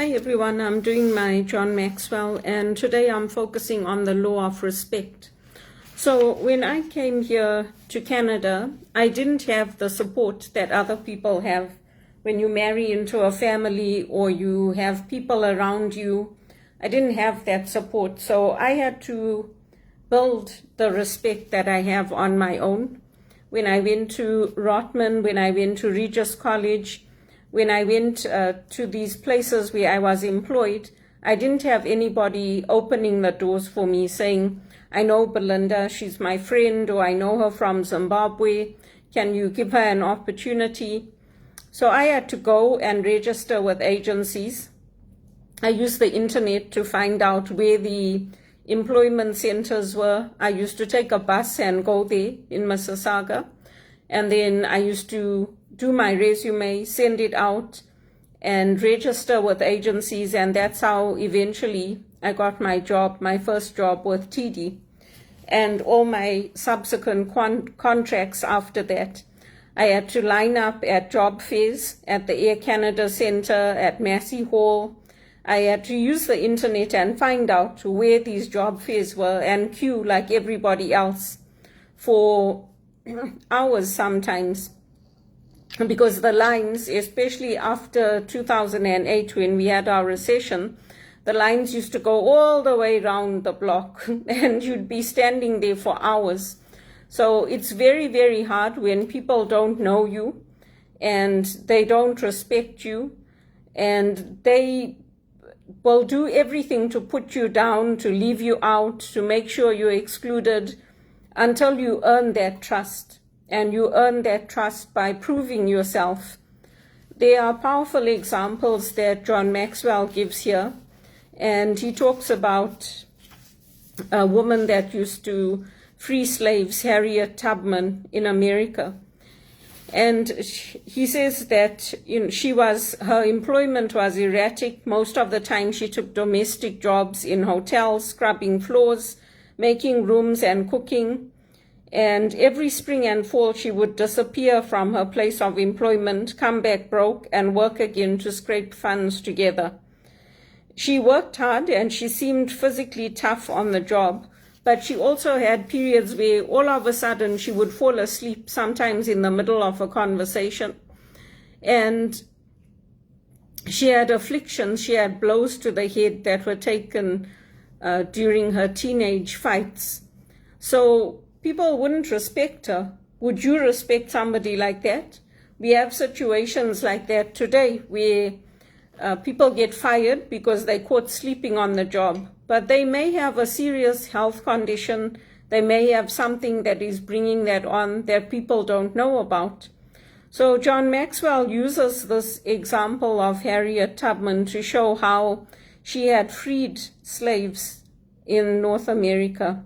Hi everyone, I'm doing my John Maxwell and today I'm focusing on the law of respect. So when I came here to Canada, I didn't have the support that other people have. When you marry into a family or you have people around you, I didn't have that support. So I had to build the respect that I have on my own. When I went to Rotman, when I went to Regis College, when I went to these places where I was employed, I didn't have anybody opening the doors for me saying, I know Belinda, she's my friend, or I know her from Zimbabwe, can you give her an opportunity? So I had to go and register with agencies. I used the internet to find out where the employment centers were. I used to take a bus and go there in Mississauga. And then I used to do my resume, send it out, and register with agencies. And that's how eventually I got my job, my first job with TD, and all my subsequent contracts after that. I had to line up at job fairs, at the Air Canada Centre, at Massey Hall. I had to use the internet and find out where these job fairs were and queue like everybody else for hours sometimes, because the lines, especially after 2008 when we had our recession, the lines used to go all the way around the block and you'd be standing there for hours. So it's very, very hard when people don't know you and they don't respect you and they will do everything to put you down, to leave you out, to make sure you're excluded, until you earn that trust. And you earn that trust by proving yourself. There are powerful examples that John Maxwell gives here. And he talks about a woman that used to free slaves, Harriet Tubman, in America. And he says that her employment was erratic. Most of the time she took domestic jobs in hotels, scrubbing floors, making rooms and cooking. And every spring and fall she would disappear from her place of employment, come back broke, and work again to scrape funds together. She worked hard and she seemed physically tough on the job, but she also had periods where all of a sudden she would fall asleep, sometimes in the middle of a conversation. And she had afflictions, she had blows to the head that were taken during her teenage fights. So people wouldn't respect her. Would you respect somebody like that? We have situations like that today where people get fired because they caught sleeping on the job, but they may have a serious health condition. They may have something that is bringing that on that people don't know about. So John Maxwell uses this example of Harriet Tubman to show how she had freed slaves in North America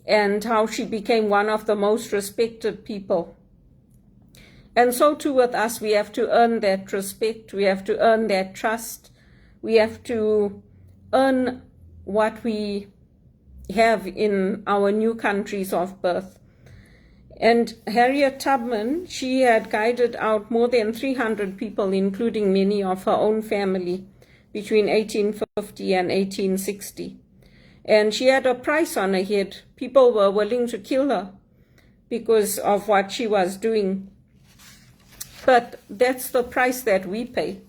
and how she became one of the most respected people. And so too with us, we have to earn that respect, we have to earn that trust, we have to earn what we have in our new countries of birth. And Harriet Tubman, she had guided out more than 300 people, including many of her own family, between 1850 and 1860. And she had a price on her head. People were willing to kill her because of what she was doing. But that's the price that we pay.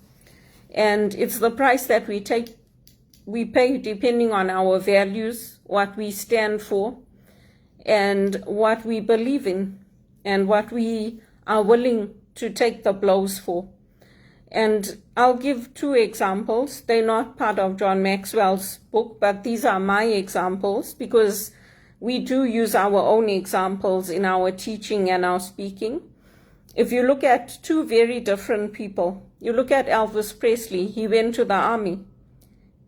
And it's the price that we pay depending on our values, what we stand for, and what we believe in, and what we are willing to take the blows for. And I'll give two examples. They're not part of John Maxwell's book, but these are my examples because we do use our own examples in our teaching and our speaking. If you look at two very different people, you look at Elvis Presley, he went to the army.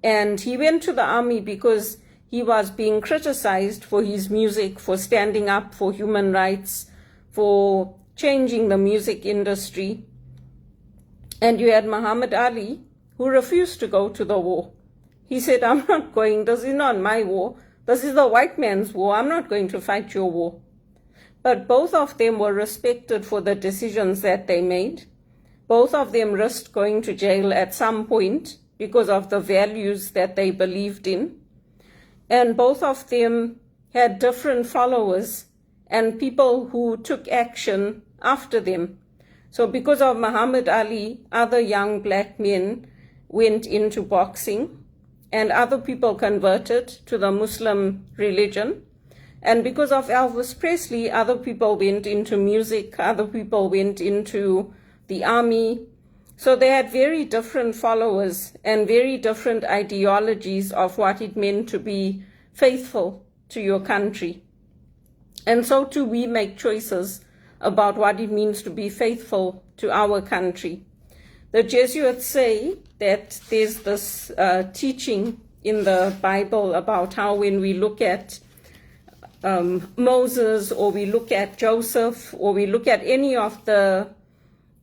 And he went to the army because he was being criticized for his music, for standing up for human rights, for changing the music industry. And you had Muhammad Ali, who refused to go to the war. He said, I'm not going, this is not my war. This is the white man's war. I'm not going to fight your war. But both of them were respected for the decisions that they made. Both of them risked going to jail at some point because of the values that they believed in. And both of them had different followers and people who took action after them. So because of Muhammad Ali, other young black men went into boxing, and other people converted to the Muslim religion. And because of Elvis Presley, other people went into music, other people went into the army. So they had very different followers and very different ideologies of what it meant to be faithful to your country. And so too we make choices about what it means to be faithful to our country. The Jesuits say that there's this teaching in the Bible about how when we look at Moses, or we look at Joseph, or we look at any of the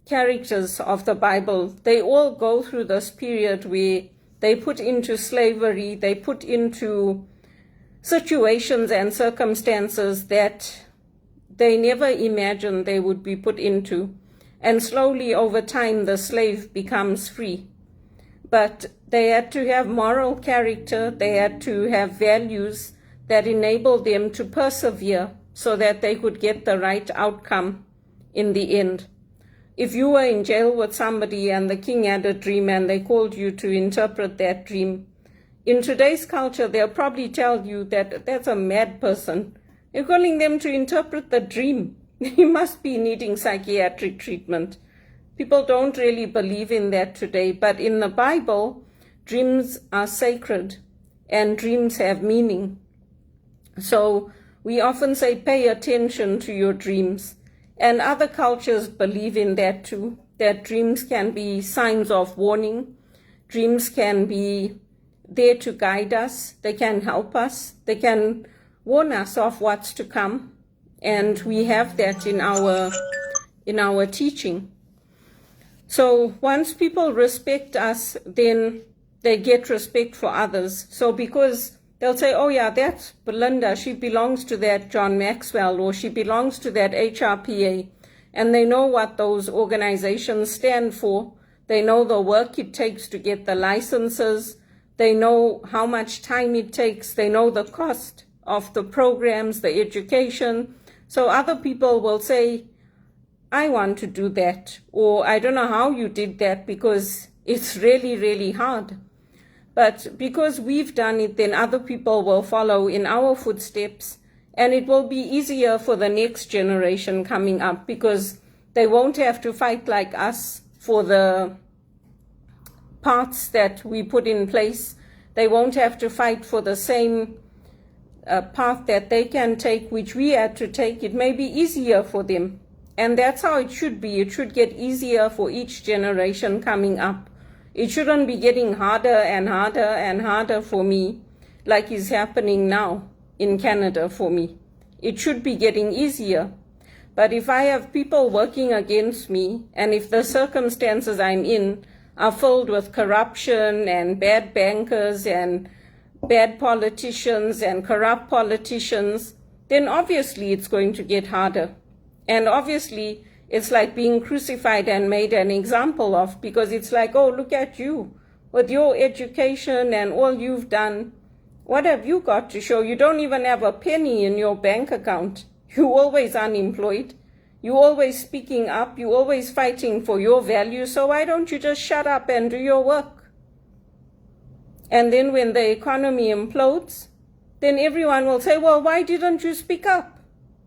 characters of the Bible, they all go through this period where they put into slavery, they put into situations and circumstances that they never imagined they would be put into. And slowly over time, the slave becomes free. But they had to have moral character, they had to have values that enabled them to persevere so that they could get the right outcome in the end. If you were in jail with somebody and the king had a dream and they called you to interpret that dream, in today's culture, they'll probably tell you that that's a mad person. You're calling them to interpret the dream. He must be needing psychiatric treatment. People don't really believe in that today, but in the Bible, dreams are sacred and dreams have meaning. So we often say, pay attention to your dreams. And other cultures believe in that too, that dreams can be signs of warning. Dreams can be there to guide us. They can help us. They can warn us of what's to come. And we have that in our teaching. So once people respect us, then they get respect for others. So because they'll say, oh yeah, that's Belinda, she belongs to that John Maxwell, or she belongs to that HRPA. And they know what those organizations stand for. They know the work it takes to get the licenses. They know how much time it takes. They know the cost of the programs, the education. So other people will say, I want to do that, or I don't know how you did that because it's really, really hard. But because we've done it, then other people will follow in our footsteps, and it will be easier for the next generation coming up because they won't have to fight like us for the parts that we put in place. They won't have to fight for the same path that they can take, which we had to take. It may be easier for them. And that's how it should be. It should get easier for each generation coming up. It shouldn't be getting harder and harder and harder for me, like is happening now in Canada for me. It should be getting easier. But if I have people working against me, and if the circumstances I'm in are filled with corruption and bad bankers and bad politicians and corrupt politicians, then obviously it's going to get harder. And obviously it's like being crucified and made an example of, because it's like, oh, look at you with your education and all you've done. What have you got to show? You don't even have a penny in your bank account. You're always unemployed. You're always speaking up. You're always fighting for your values. So why don't you just shut up and do your work? And then when the economy implodes, then everyone will say, well, why didn't you speak up?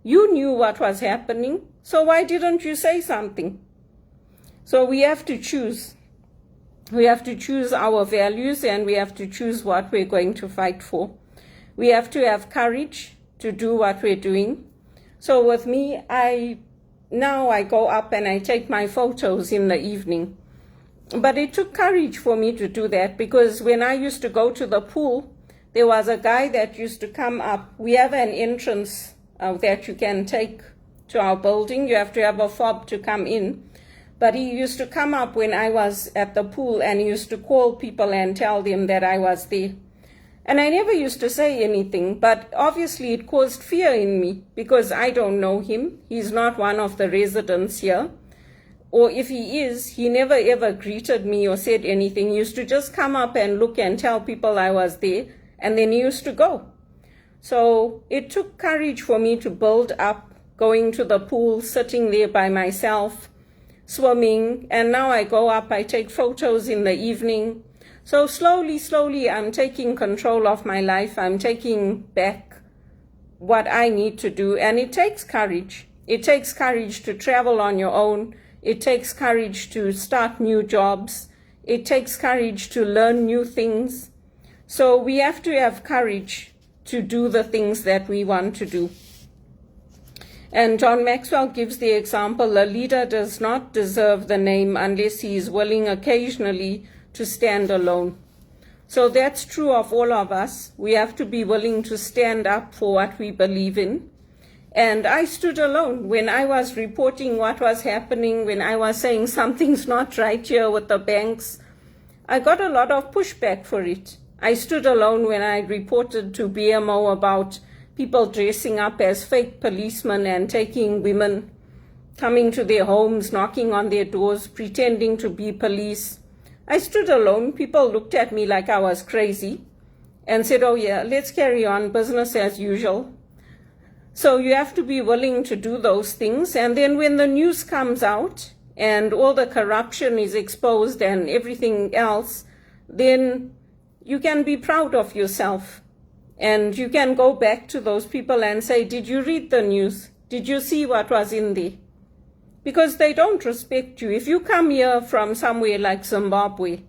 You knew what was happening, so why didn't you say something? So we have to choose. We have to choose our values, and we have to choose what we're going to fight for. We have to have courage to do what we're doing. So with me, now I go up and I take my photos in the evening. But it took courage for me to do that, because when I used to go to the pool, there was a guy that used to come up. We have an entrance that you can take to our building. You have to have a fob to come in. But he used to come up when I was at the pool, and he used to call people and tell them that I was there. And I never used to say anything, but obviously it caused fear in me because I don't know him. He's not one of the residents here. or if he is, he never ever greeted me or said anything. He used to just come up and look and tell people I was there, and then he used to go. So it took courage for me to build up going to the pool, sitting there by myself, swimming, and now I go up, I take photos in the evening. So slowly, I'm taking control of my life. I'm taking back what I need to do, and it takes courage. It takes courage to travel on your own. It takes courage to start new jobs. It takes courage to learn new things. So we have to have courage to do the things that we want to do. And John Maxwell gives the example, a leader does not deserve the name unless he is willing occasionally to stand alone. So that's true of all of us. We have to be willing to stand up for what we believe in. And I stood alone when I was reporting what was happening, when I was saying something's not right here with the banks. I got a lot of pushback for it. I stood alone when I reported to BMO about people dressing up as fake policemen and taking women, coming to their homes, knocking on their doors, pretending to be police. I stood alone. People looked at me like I was crazy and said, oh yeah, let's carry on, business as usual. So you have to be willing to do those things. And then when the news comes out and all the corruption is exposed and everything else, then you can be proud of yourself. And you can go back to those people and say, did you read the news? Did you see what was in there? Because they don't respect you. If you come here from somewhere like Zimbabwe,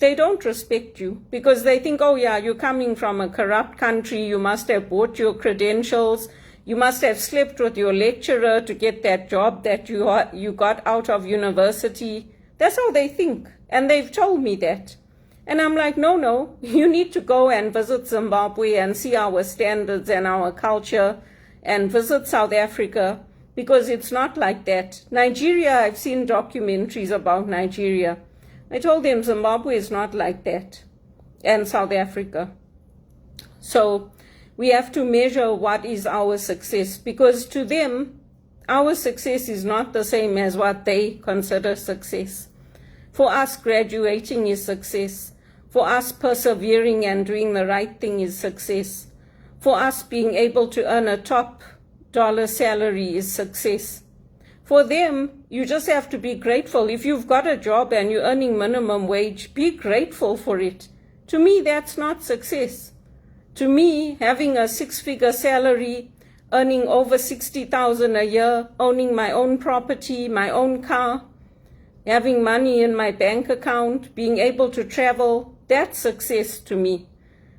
they don't respect you because they think, oh yeah, you're coming from a corrupt country. You must have bought your credentials. You must have slept with your lecturer to get that job that you got out of university. That's how they think. And they've told me that. And I'm like, no, you need to go and visit Zimbabwe and see our standards and our culture and visit South Africa because it's not like that. Nigeria, I've seen documentaries about Nigeria. I told them Zimbabwe is not like that, and South Africa. So we have to measure what is our success because to them, our success is not the same as what they consider success. For us, graduating is success. For us, persevering and doing the right thing is success. For us, being able to earn a top dollar salary is success. For them, you just have to be grateful. If you've got a job and you're earning minimum wage, be grateful for it. To me, that's not success. To me, having a six-figure salary, earning over 60,000 a year, owning my own property, my own car, having money in my bank account, being able to travel, that's success to me.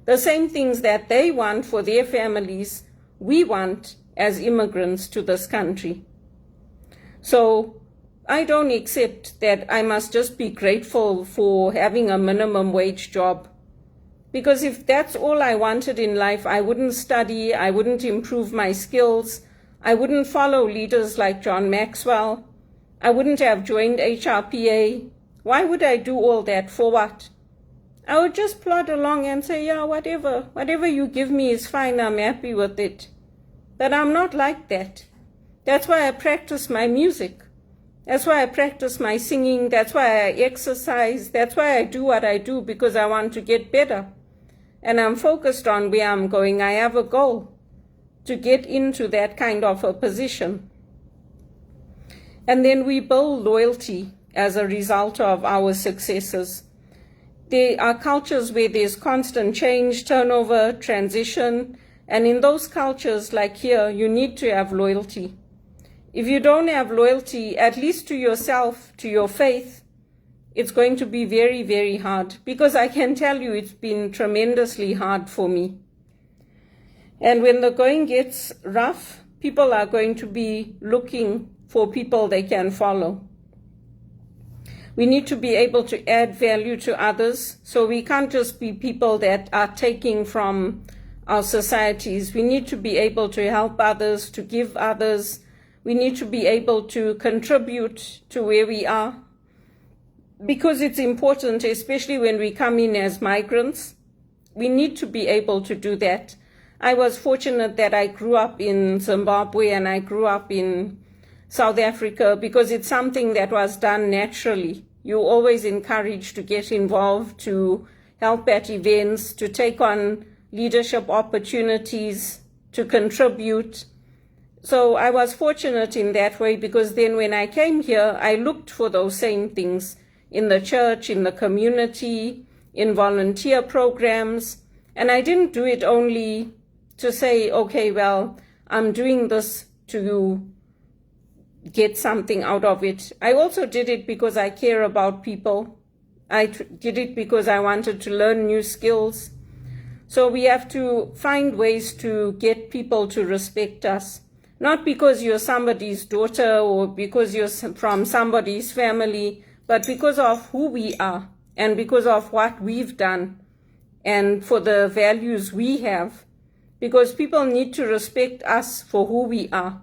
The same things that they want for their families, we want as immigrants to this country. So I don't accept that I must just be grateful for having a minimum wage job. Because if that's all I wanted in life, I wouldn't study, I wouldn't improve my skills, I wouldn't follow leaders like John Maxwell, I wouldn't have joined HRPA. Why would I do all that? For what? I would just plod along and say, yeah, whatever you give me is fine, I'm happy with it. But I'm not like that. That's why I practice my music. That's why I practice my singing. That's why I exercise. That's why I do what I do, because I want to get better. And I'm focused on where I'm going. I have a goal to get into that kind of a position. And then we build loyalty as a result of our successes. There are cultures where there's constant change, turnover, transition. And in those cultures like here, you need to have loyalty. If you don't have loyalty, at least to yourself, to your faith, it's going to be very, very hard. Because I can tell you it's been tremendously hard for me. And when the going gets rough, people are going to be looking for people they can follow. We need to be able to add value to others. So we can't just be people that are taking from our societies. We need to be able to help others, to give others. We need to be able to contribute to where we are. Because it's important, especially when we come in as migrants, we need to be able to do that. I was fortunate that I grew up in Zimbabwe and I grew up in South Africa because it's something that was done naturally. You're always encouraged to get involved, to help at events, to take on leadership opportunities, to contribute. So I was fortunate in that way because then when I came here, I looked for those same things in the church, in the community, in volunteer programs. And I didn't do it only to say, okay, well, I'm doing this to get something out of it. I also did it because I care about people. I did it because I wanted to learn new skills. So we have to find ways to get people to respect us. Not because you're somebody's daughter or because you're from somebody's family, but because of who we are and because of what we've done and for the values we have. Because people need to respect us for who we are.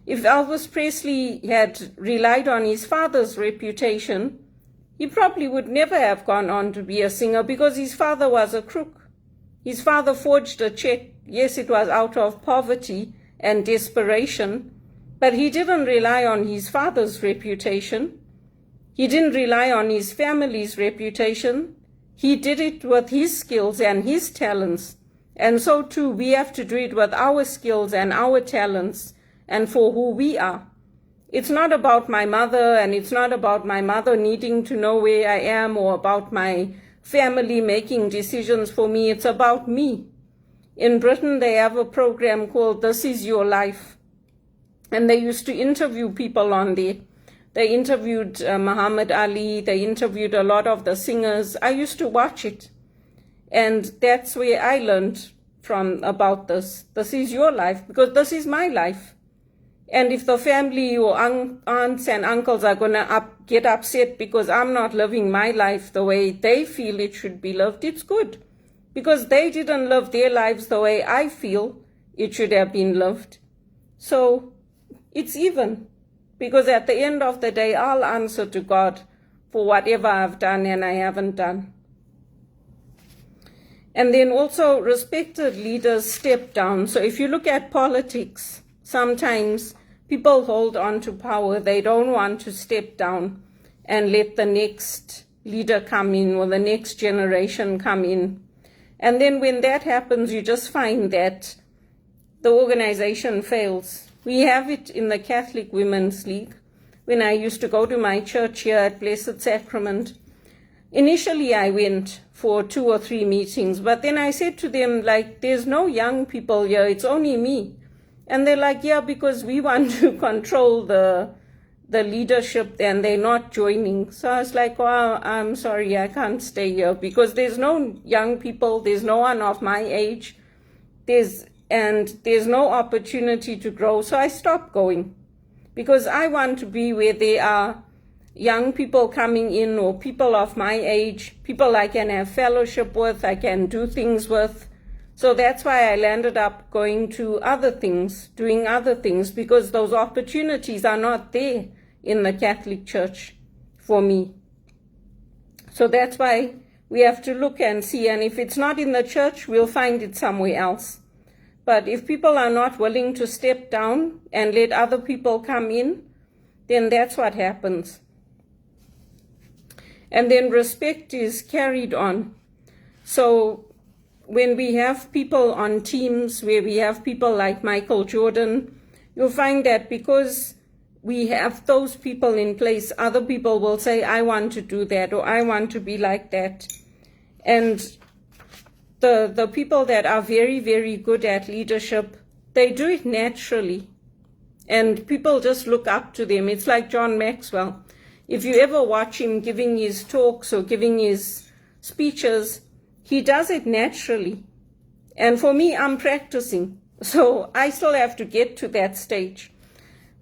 If Elvis Presley had relied on his father's reputation, he probably would never have gone on to be a singer because his father was a crook. His father forged a check. Yes, it was out of poverty and desperation, but he didn't rely on his father's reputation. He didn't rely on his family's reputation. He did it with his skills and his talents. And so too, we have to do it with our skills and our talents and for who we are. It's not about my mother, and it's not about my mother needing to know where I am or about my family making decisions for me. It's about me. In Britain, they have a program called This Is Your Life. And they used to interview people on there. They interviewed Muhammad Ali. They interviewed a lot of the singers. I used to watch it. And that's where I learned from about this. This is your life, because this is my life. And if the family or aunts and uncles are going to get upset because I'm not living my life the way they feel it should be lived, it's good. Because they didn't live their lives the way I feel it should have been lived. So it's even. Because at the end of the day, I'll answer to God for whatever I've done and I haven't done. And then also respected leaders step down. So if you look at politics, sometimes people hold on to power. They don't want to step down and let the next leader come in or the next generation come in. And then when that happens, you just find that the organization fails. We have it in the Catholic Women's League. When I used to go to my church here at Blessed Sacrament, initially I went for 2 or 3 meetings, but then I said to them, like, there's no young people here, it's only me. And they're like, yeah, because we want to control the leadership and they're not joining. So I was like, oh, I'm sorry, I can't stay here because there's no young people, there's no one of my age, there's no opportunity to grow. So I stopped going because I want to be where there are young people coming in or people of my age, people I can have fellowship with, I can do things with. So that's why I landed up going to other things, doing other things, because those opportunities are not there in the Catholic Church for me. So that's why we have to look and see, and if it's not in the church, we'll find it somewhere else. But if people are not willing to step down and let other people come in, then that's what happens. And then respect is carried on. So when we have people on teams where we have people like Michael Jordan, you'll find that because we have those people in place, other people will say, I want to do that, or I want to be like that. And the people that are very, very good at leadership, they do it naturally. And people just look up to them. It's like John Maxwell. If you ever watch him giving his talks or giving his speeches, he does it naturally. And for me, I'm practicing. So I still have to get to that stage.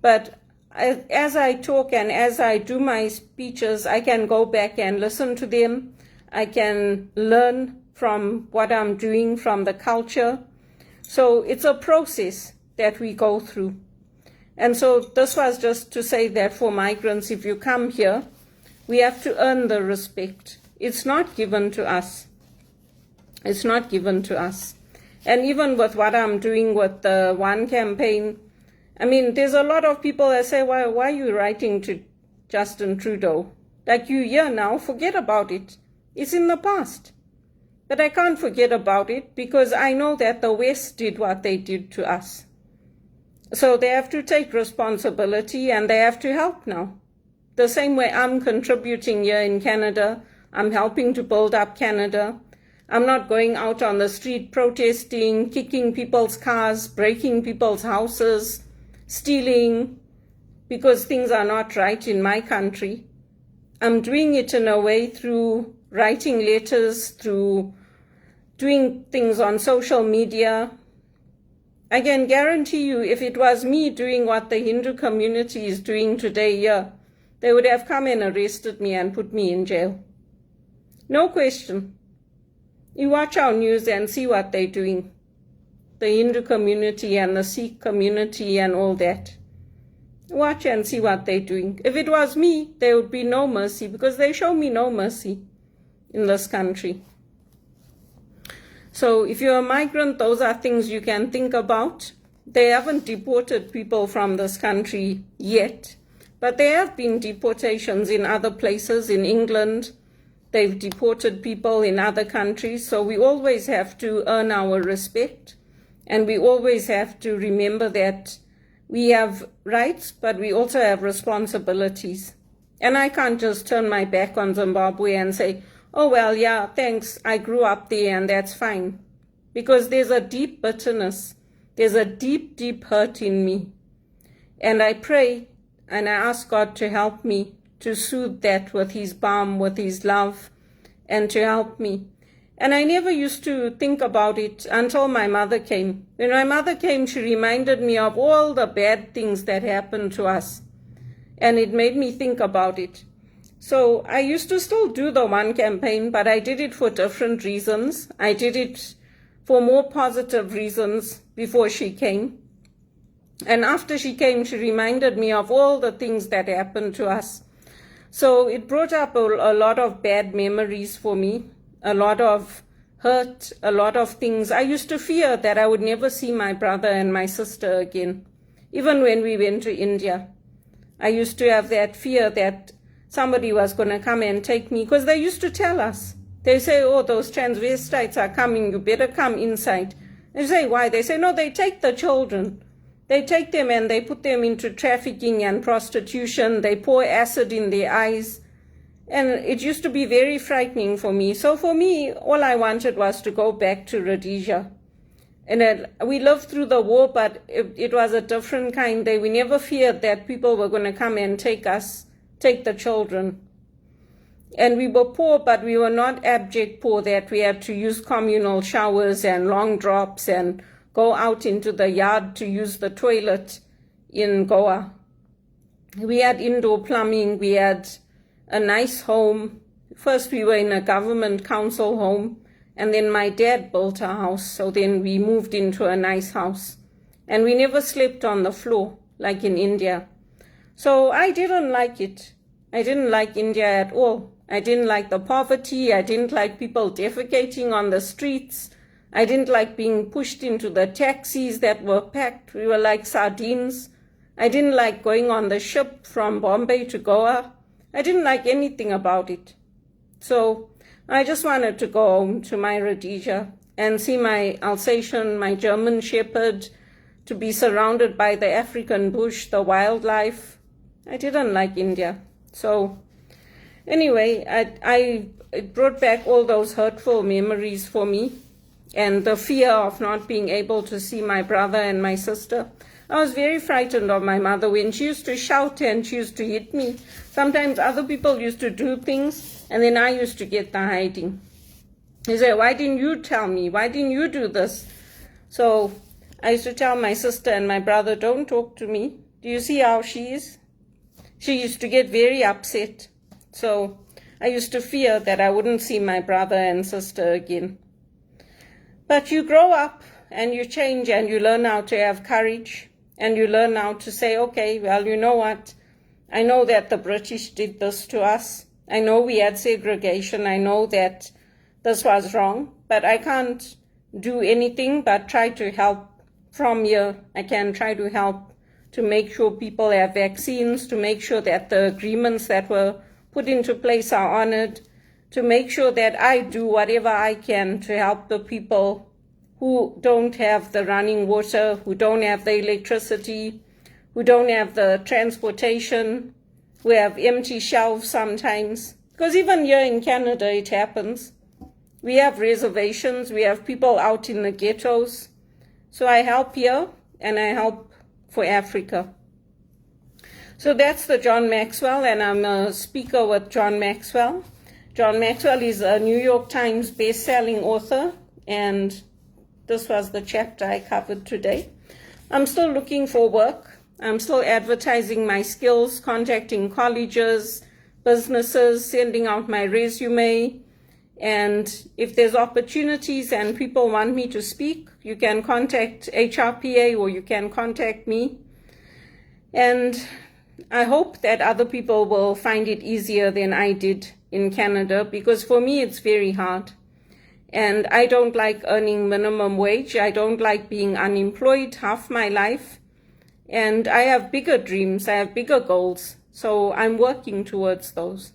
But as I talk and as I do my speeches, I can go back and listen to them. I can learn from what I'm doing, from the culture. So it's a process that we go through. And so this was just to say that for migrants, if you come here, we have to earn the respect. It's not given to us. It's not given to us. And even with what I'm doing with the One campaign, I mean, there's a lot of people that say, why are you writing to Justin Trudeau? Like, you're here now, forget about it. It's in the past. But I can't forget about it because I know that the West did what they did to us. So they have to take responsibility and they have to help now. The same way I'm contributing here in Canada, I'm helping to build up Canada. I'm not going out on the street protesting, kicking people's cars, breaking people's houses, stealing, because things are not right in my country. I'm doing it in a way through writing letters, through doing things on social media. I can guarantee you, if it was me doing what the Hindu community is doing today here, they would have come and arrested me and put me in jail. No question. You watch our news and see what they're doing. The Hindu community and the Sikh community and all that. Watch and see what they're doing. If it was me, there would be no mercy because they show me no mercy in this country. So if you're a migrant, those are things you can think about. They haven't deported people from this country yet, but there have been deportations in other places. In England, they've deported people in other countries. So we always have to earn our respect, and we always have to remember that we have rights, but we also have responsibilities. And I can't just turn my back on Zimbabwe and say, oh, well, yeah, thanks, I grew up there and that's fine. Because there's a deep bitterness. There's a deep, deep hurt in me. And I pray and I ask God to help me to soothe that with His balm, with His love, and to help me. And I never used to think about it until my mother came. When my mother came, she reminded me of all the bad things that happened to us. And it made me think about it. So I used to still do the One campaign, but I did it for different reasons. I did it for more positive reasons before she came. And after she came, she reminded me of all the things that happened to us. So it brought up a lot of bad memories for me, a lot of hurt, a lot of things. I used to fear that I would never see my brother and my sister again. Even when we went to India, I used to have that fear that somebody was going to come and take me, because they used to tell us. They say, oh, those transvestites are coming, you better come inside. And you say, why? They say, no, they take the children. They take them and they put them into trafficking and prostitution. They pour acid in their eyes. And it used to be very frightening for me. So for me, all I wanted was to go back to Rhodesia. And we lived through the war, but it was a different kind. We never feared that people were going to come and take us, take the children. And we were poor, but we were not abject poor, that we had to use communal showers and long drops and go out into the yard to use the toilet in Goa. We had indoor plumbing. We had a nice home. First we were in a government council home, and then my dad built a house, so then we moved into a nice house. And we never slept on the floor like in India. So I didn't like it. I didn't like India at all. I didn't like the poverty. I didn't like people defecating on the streets. I didn't like being pushed into the taxis that were packed. We were like sardines. I didn't like going on the ship from Bombay to Goa. I didn't like anything about it. So I just wanted to go home to my Rhodesia and see my Alsatian, my German Shepherd, to be surrounded by the African bush, the wildlife. I didn't like India. So anyway, it brought back all those hurtful memories for me, and the fear of not being able to see my brother and my sister. I was very frightened of my mother when she used to shout and she used to hit me. Sometimes other people used to do things, and then I used to get the hiding. They say, why didn't you tell me? Why didn't you do this? So I used to tell my sister and my brother, don't talk to me. Do you see how she is? She used to get very upset. So I used to fear that I wouldn't see my brother and sister again. But you grow up and you change and you learn how to have courage. And you learn how to say, okay, well, you know what? I know that the British did this to us. I know we had segregation. I know that this was wrong. But I can't do anything but try to help from here. I can try to help to make sure people have vaccines, to make sure that the agreements that were put into place are honored, to make sure that I do whatever I can to help the people who don't have the running water, who don't have the electricity, who don't have the transportation, who have empty shelves sometimes. Because even here in Canada, it happens. We have reservations, we have people out in the ghettos. So I help here, and I help for Africa. So that's the John Maxwell, and I'm a speaker with John Maxwell. John Maxwell is a New York Times best-selling author, and this was the chapter I covered today. I'm still looking for work. I'm still advertising my skills, contacting colleges, businesses, sending out my resume. And if there's opportunities and people want me to speak, you can contact HRPA or you can contact me. And I hope that other people will find it easier than I did in Canada, because for me it's very hard. And I don't like earning minimum wage. I don't like being unemployed half my life. And I have bigger dreams. I have bigger goals. So I'm working towards those.